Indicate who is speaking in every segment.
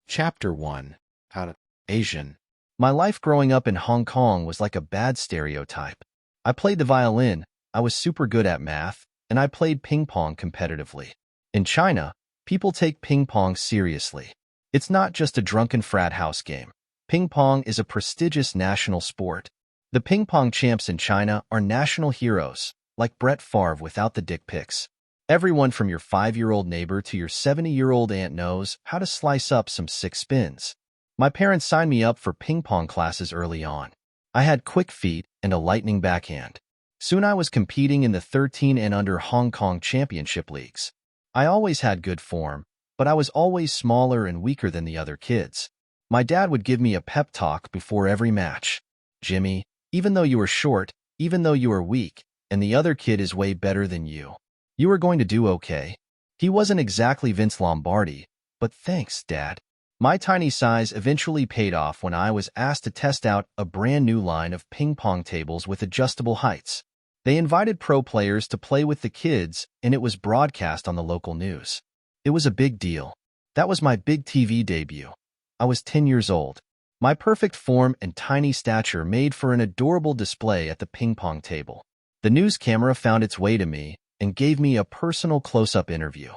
Speaker 1: Chapter 1. Out of Asian.
Speaker 2: My life growing up in Hong Kong was like a bad stereotype. I played the violin, I was super good at math, and I played ping pong competitively. In China, people take ping pong seriously. It's not just a drunken frat house game. Ping pong is a prestigious national sport. The ping pong champs in China are national heroes, like Brett Favre without the dick pics. Everyone from your 5-year-old neighbor to your 70-year-old aunt knows how to slice up some sick spins. My parents signed me up for ping pong classes early on. I had quick feet and a lightning backhand. Soon I was competing in the 13 and under Hong Kong championship leagues. I always had good form, but I was always smaller and weaker than the other kids. My dad would give me a pep talk before every match. "Jimmy, even though you are short, even though you are weak, and the other kid is way better than you are going to do okay." He wasn't exactly Vince Lombardi, but thanks, Dad. My tiny size eventually paid off when I was asked to test out a brand new line of ping pong tables with adjustable heights. They invited pro players to play with the kids, and it was broadcast on the local news. It was a big deal. That was my big TV debut. I was 10 years old. My perfect form and tiny stature made for an adorable display at the ping pong table. The news camera found its way to me and gave me a personal close-up interview.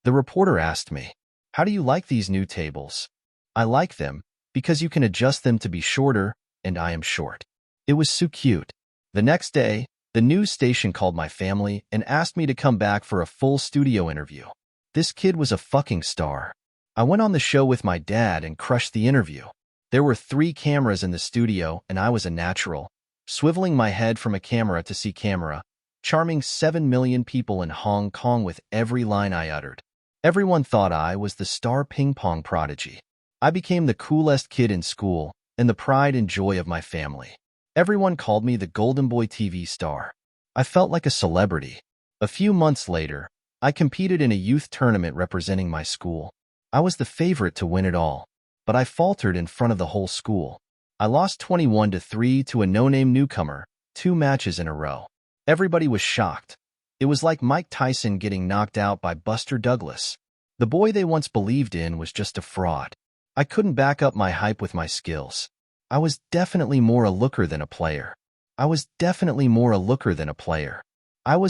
Speaker 2: The reporter asked me, "How do you like these new tables?" "I like them because you can adjust them to be shorter, and I am short." It was so cute. The next day, the news station called my family and asked me to come back for a full studio interview. This kid was a fucking star. I went on the show with my dad and crushed the interview. There were 3 cameras in the studio, and I was a natural, swiveling my head from a camera to see camera, charming 7 million people in Hong Kong with every line I uttered. Everyone thought I was the star ping pong prodigy. I became the coolest kid in school and the pride and joy of my family. Everyone called me the Golden Boy TV star. I felt like a celebrity. A few months later, I competed in a youth tournament representing my school. I was the favorite to win it all, but I faltered in front of the whole school. I lost 21-3 to a no-name newcomer, 2 matches in a row. Everybody was shocked. It was like Mike Tyson getting knocked out by Buster Douglas. The boy they once believed in was just a fraud. I couldn't back up my hype with my skills. I was definitely more a looker than a player. I was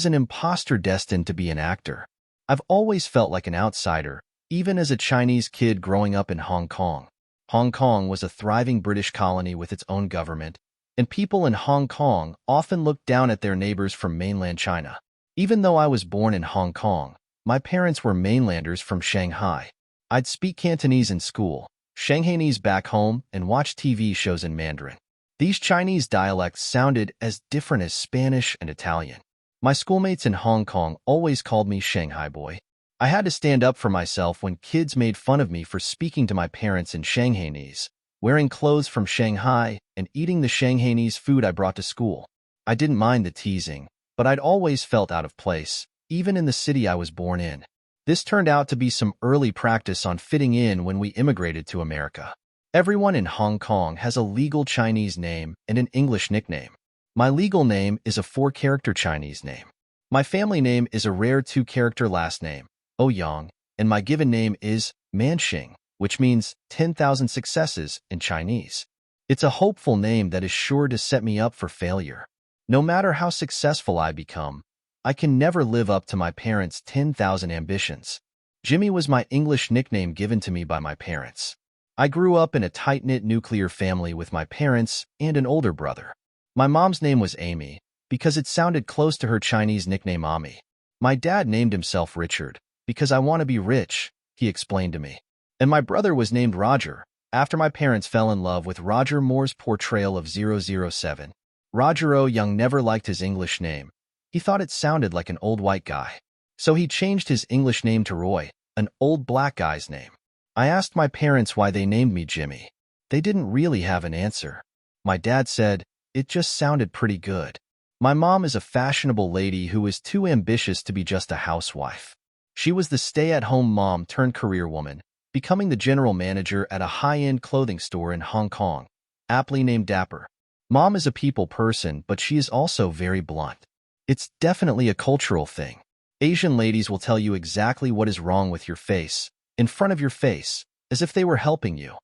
Speaker 2: an imposter destined to be an actor. I've always felt like an outsider, even as a Chinese kid growing up in Hong Kong. Hong Kong was a thriving British colony with its own government, and people in Hong Kong often looked down at their neighbors from mainland China. Even though I was born in Hong Kong, my parents were mainlanders from Shanghai. I'd speak Cantonese in school, Shanghainese back home, and watch TV shows in Mandarin. These Chinese dialects sounded as different as Spanish and Italian. My schoolmates in Hong Kong always called me Shanghai boy. I had to stand up for myself when kids made fun of me for speaking to my parents in Shanghainese, wearing clothes from Shanghai, and eating the Shanghainese food I brought to school. I didn't mind the teasing, but I'd always felt out of place, even in the city I was born in. This turned out to be some early practice on fitting in when we immigrated to America. Everyone in Hong Kong has a legal Chinese name and an English nickname. My legal name is a 4-character Chinese name. My family name is a rare 2-character last name, Ouyang, and my given name is Manxing, which means 10,000 successes in Chinese. It's a hopeful name that is sure to set me up for failure. No matter how successful I become, I can never live up to my parents' 10,000 ambitions. Jimmy was my English nickname given to me by my parents. I grew up in a tight-knit nuclear family with my parents and an older brother. My mom's name was Amy because it sounded close to her Chinese nickname Ami. My dad named himself Richard because I want to be rich, he explained to me. And my brother was named Roger after my parents fell in love with Roger Moore's portrayal of 007. Roger O. Young never liked his English name. He thought it sounded like an old white guy. So he changed his English name to Roy, an old black guy's name. I asked my parents why they named me Jimmy. They didn't really have an answer. My dad said, "It just sounded pretty good." My mom is a fashionable lady who is too ambitious to be just a housewife. She was the stay-at-home mom turned career woman, becoming the general manager at a high-end clothing store in Hong Kong, aptly named Dapper. Mom is a people person, but she is also very blunt. It's definitely a cultural thing. Asian ladies will tell you exactly what is wrong with your face, in front of your face, as if they were helping you.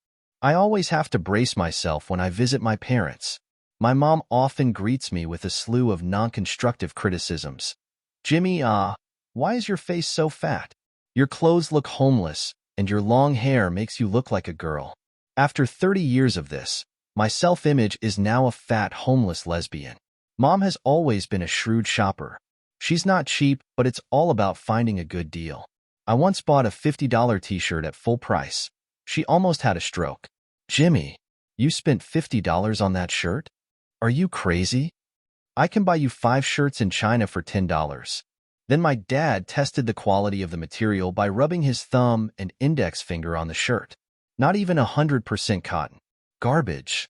Speaker 2: I always have to brace myself when I visit my parents. My mom often greets me with a slew of non-constructive criticisms. Jimmy, why is your face so fat? Your clothes look homeless, and your long hair makes you look like a girl. After 30 years of this, my self-image is now a fat, homeless lesbian. Mom has always been a shrewd shopper. She's not cheap, but it's all about finding a good deal. I once bought a $50 t-shirt at full price. She almost had a stroke. Jimmy, you spent $50 on that shirt? Are you crazy? I can buy you 5 shirts in China for $10. Then my dad tested the quality of the material by rubbing his thumb and index finger on the shirt. Not even 100% cotton. Garbage.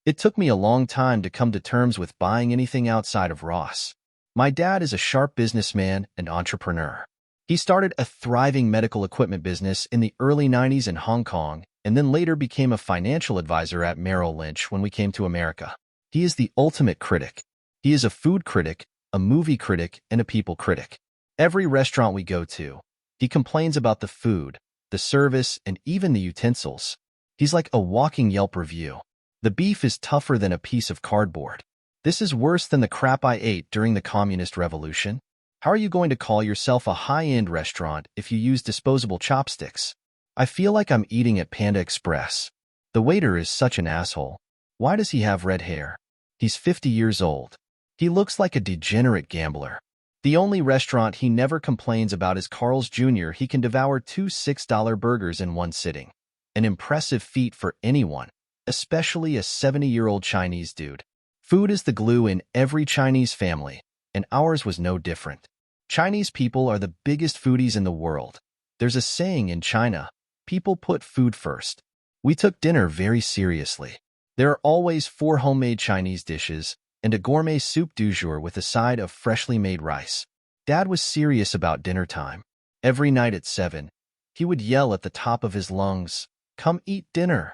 Speaker 2: It took me a long time to come to terms with buying anything outside of Ross. My dad is a sharp businessman and entrepreneur. He started a thriving medical equipment business in the early 90s in Hong Kong and then later became a financial advisor at Merrill Lynch when we came to America. He is the ultimate critic. He is a food critic, a movie critic, and a people critic. Every restaurant we go to, he complains about the food, the service, and even the utensils. He's like a walking Yelp review. The beef is tougher than a piece of cardboard. This is worse than the crap I ate during the communist revolution. How are you going to call yourself a high-end restaurant if you use disposable chopsticks? I feel like I'm eating at Panda Express. The waiter is such an asshole. Why does he have red hair? He's 50 years old. He looks like a degenerate gambler. The only restaurant he never complains about is Carl's Jr. He can devour 2 $6 burgers in one sitting. An impressive feat for anyone, especially a 70-year-old Chinese dude. Food is the glue in every Chinese family, and ours was no different. Chinese people are the biggest foodies in the world. There's a saying in China, people put food first. We took dinner very seriously. There are always 4 homemade Chinese dishes and a gourmet soup du jour with a side of freshly made rice. Dad was serious about dinner time. Every night at 7, he would yell at the top of his lungs, "Come eat dinner."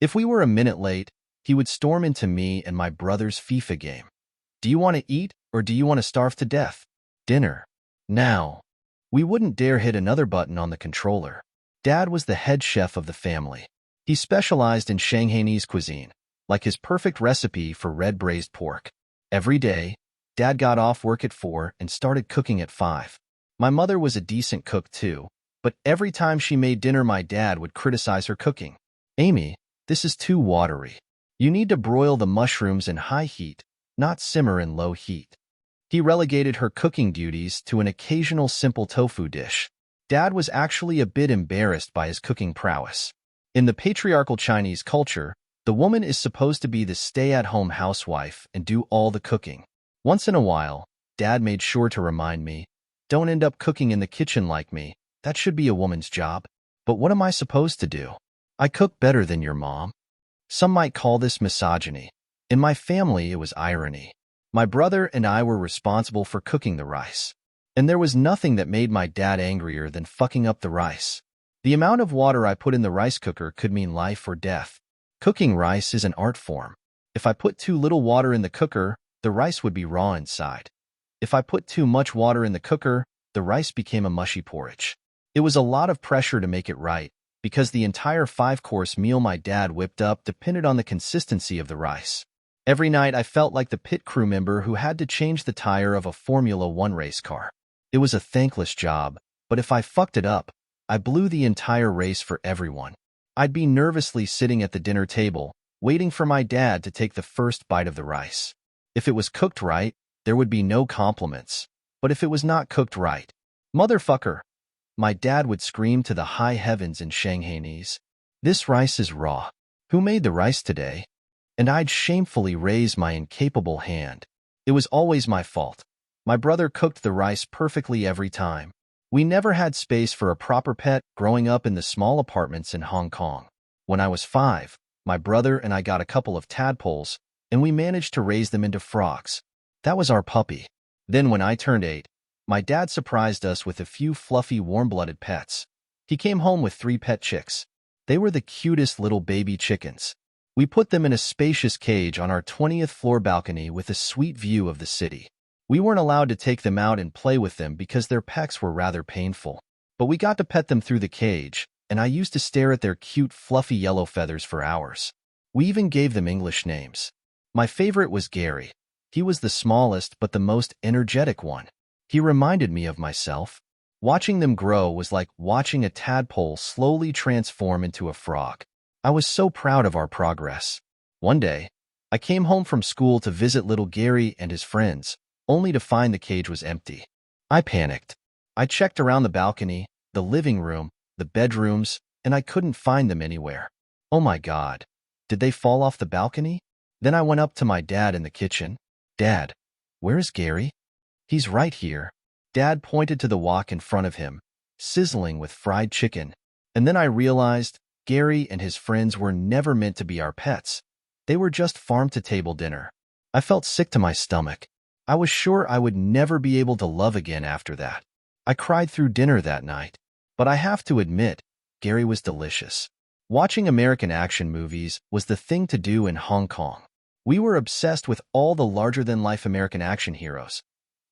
Speaker 2: If we were a minute late, he would storm into me and my brother's FIFA game. "Do you want to eat or do you want to starve to death?" "Dinner. Now." We wouldn't dare hit another button on the controller. Dad was the head chef of the family. He specialized in Shanghainese cuisine, like his perfect recipe for red braised pork. Every day, Dad got off work at 4 and started cooking at 5. My mother was a decent cook too, but every time she made dinner my dad would criticize her cooking. "Amy, this is too watery. You need to broil the mushrooms in high heat, not simmer in low heat." He relegated her cooking duties to an occasional simple tofu dish. Dad was actually a bit embarrassed by his cooking prowess. In the patriarchal Chinese culture, the woman is supposed to be the stay-at-home housewife and do all the cooking. Once in a while, Dad made sure to remind me, "Don't end up cooking in the kitchen like me. That should be a woman's job." But what am I supposed to do? "I cook better than your mom." Some might call this misogyny. In my family, it was irony. My brother and I were responsible for cooking the rice. And there was nothing that made my dad angrier than fucking up the rice. The amount of water I put in the rice cooker could mean life or death. Cooking rice is an art form. If I put too little water in the cooker, the rice would be raw inside. If I put too much water in the cooker, the rice became a mushy porridge. It was a lot of pressure to make it right, because the entire 5-course meal my dad whipped up depended on the consistency of the rice. Every night I felt like the pit crew member who had to change the tire of a Formula One race car. It was a thankless job, but if I fucked it up, I blew the entire race for everyone. I'd be nervously sitting at the dinner table, waiting for my dad to take the first bite of the rice. If it was cooked right, there would be no compliments. But if it was not cooked right, "Motherfucker!" my dad would scream to the high heavens in Shanghainese. "This rice is raw. Who made the rice today?" And I'd shamefully raise my incapable hand. It was always my fault. My brother cooked the rice perfectly every time. We never had space for a proper pet growing up in the small apartments in Hong Kong. When I was 5, my brother and I got a couple of tadpoles, and we managed to raise them into frogs. That was our puppy. Then when I turned 8, my dad surprised us with a few fluffy, warm-blooded pets. He came home with 3 pet chicks. They were the cutest little baby chickens. We put them in a spacious cage on our 20th floor balcony with a sweet view of the city. We weren't allowed to take them out and play with them because their pecks were rather painful. But we got to pet them through the cage, and I used to stare at their cute, fluffy yellow feathers for hours. We even gave them English names. My favorite was Gary. He was the smallest but the most energetic one. He reminded me of myself. Watching them grow was like watching a tadpole slowly transform into a frog. I was so proud of our progress. One day, I came home from school to visit little Gary and his friends, only to find the cage was empty. I panicked. I checked around the balcony, the living room, the bedrooms, and I couldn't find them anywhere. Oh my God. Did they fall off the balcony? Then I went up to my dad in the kitchen. Dad, where's Gary? He's right here. Dad pointed to the wok in front of him, sizzling with fried chicken. And then I realized Gary and his friends were never meant to be our pets. They were just farm-to-table dinner. I felt sick to my stomach. I was sure I would never be able to love again after that. I cried through dinner that night. But I have to admit, Gary was delicious. Watching American action movies was the thing to do in Hong Kong. We were obsessed with all the larger-than-life American action heroes.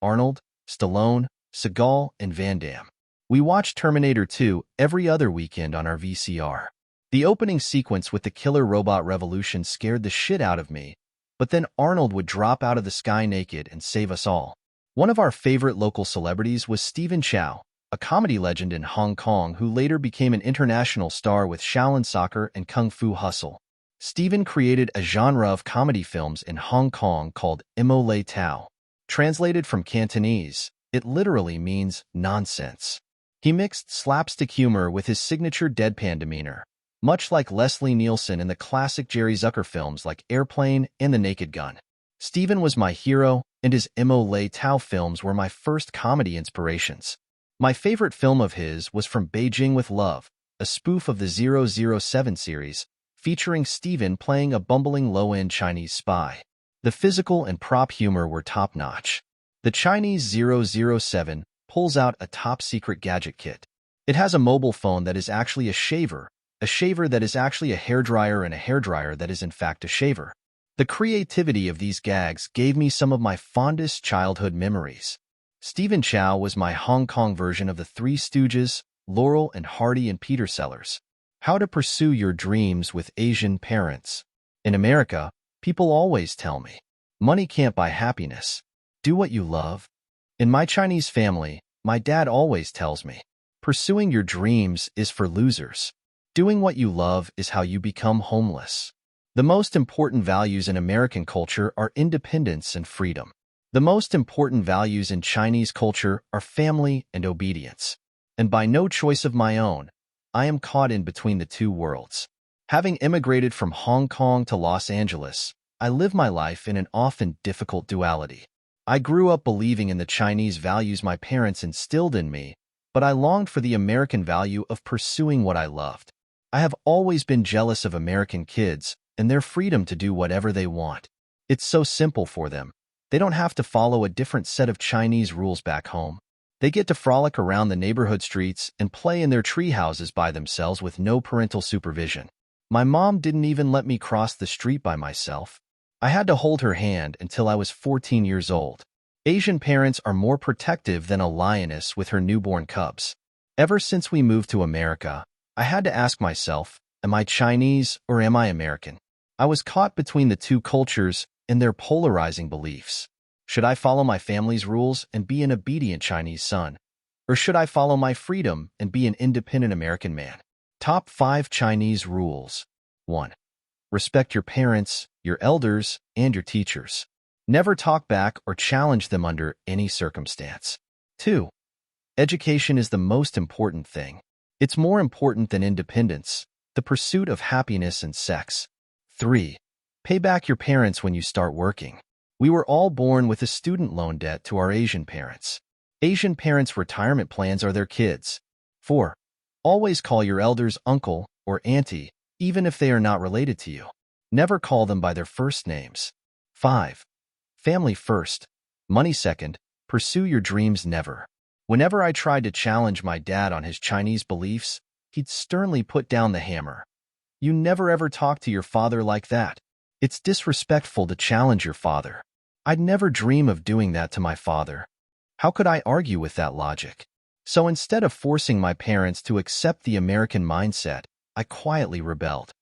Speaker 2: Arnold, Stallone, Seagal, and Van Damme. We watched Terminator 2 every other weekend on our VCR. The opening sequence with the killer robot revolution scared the shit out of me, but then Arnold would drop out of the sky naked and save us all. One of our favorite local celebrities was Stephen Chow, a comedy legend in Hong Kong who later became an international star with Shaolin Soccer and Kung Fu Hustle. Stephen created a genre of comedy films in Hong Kong called Mo Lei Tao. Translated from Cantonese, it literally means nonsense. He mixed slapstick humor with his signature deadpan demeanor, much like Leslie Nielsen in the classic Jerry Zucker films like Airplane and The Naked Gun. Stephen was my hero, and his Mo Lei Tao films were my first comedy inspirations. My favorite film of his was From Beijing with Love, a spoof of the 007 series, featuring Stephen playing a bumbling low-end Chinese spy. The physical and prop humor were top-notch. The Chinese 007 pulls out a top-secret gadget kit. It has a mobile phone that is actually a shaver that is actually a hairdryer, and a hairdryer that is in fact a shaver. The creativity of these gags gave me some of my fondest childhood memories. Stephen Chow was my Hong Kong version of the Three Stooges, Laurel and Hardy and Peter Sellers. How to pursue your dreams with Asian parents. In America, people always tell me, money can't buy happiness. Do what you love. In my Chinese family, my dad always tells me, pursuing your dreams is for losers. Doing what you love is how you become homeless. The most important values in American culture are independence and freedom. The most important values in Chinese culture are family and obedience. And by no choice of my own, I am caught in between the two worlds. Having immigrated from Hong Kong to Los Angeles, I live my life in an often difficult duality. I grew up believing in the Chinese values my parents instilled in me, but I longed for the American value of pursuing what I loved. I have always been jealous of American kids and their freedom to do whatever they want. It's so simple for them. They don't have to follow a different set of Chinese rules back home. They get to frolic around the neighborhood streets and play in their tree houses by themselves with no parental supervision. My mom didn't even let me cross the street by myself. I had to hold her hand until I was 14 years old. Asian parents are more protective than a lioness with her newborn cubs. Ever since we moved to America, I had to ask myself, am I Chinese or am I American? I was caught between the two cultures and their polarizing beliefs. Should I follow my family's rules and be an obedient Chinese son? Or should I follow my freedom and be an independent American man? Top 5 Chinese rules. 1. Respect your parents, your elders, and your teachers. Never talk back or challenge them under any circumstance. 2. Education is the most important thing. It's more important than independence, the pursuit of happiness and sex. 3. Pay back your parents when you start working. We were all born with a student loan debt to our Asian parents. Asian parents' retirement plans are their kids. 4. Always call your elders uncle or auntie, even if they are not related to you. Never call them by their first names. 5. Family first, money second, pursue your dreams never. Whenever I tried to challenge my dad on his Chinese beliefs, he'd sternly put down the hammer. You never ever talk to your father like that. It's disrespectful to challenge your father. I'd never dream of doing that to my father. How could I argue with that logic? So instead of forcing my parents to accept the American mindset, I quietly rebelled.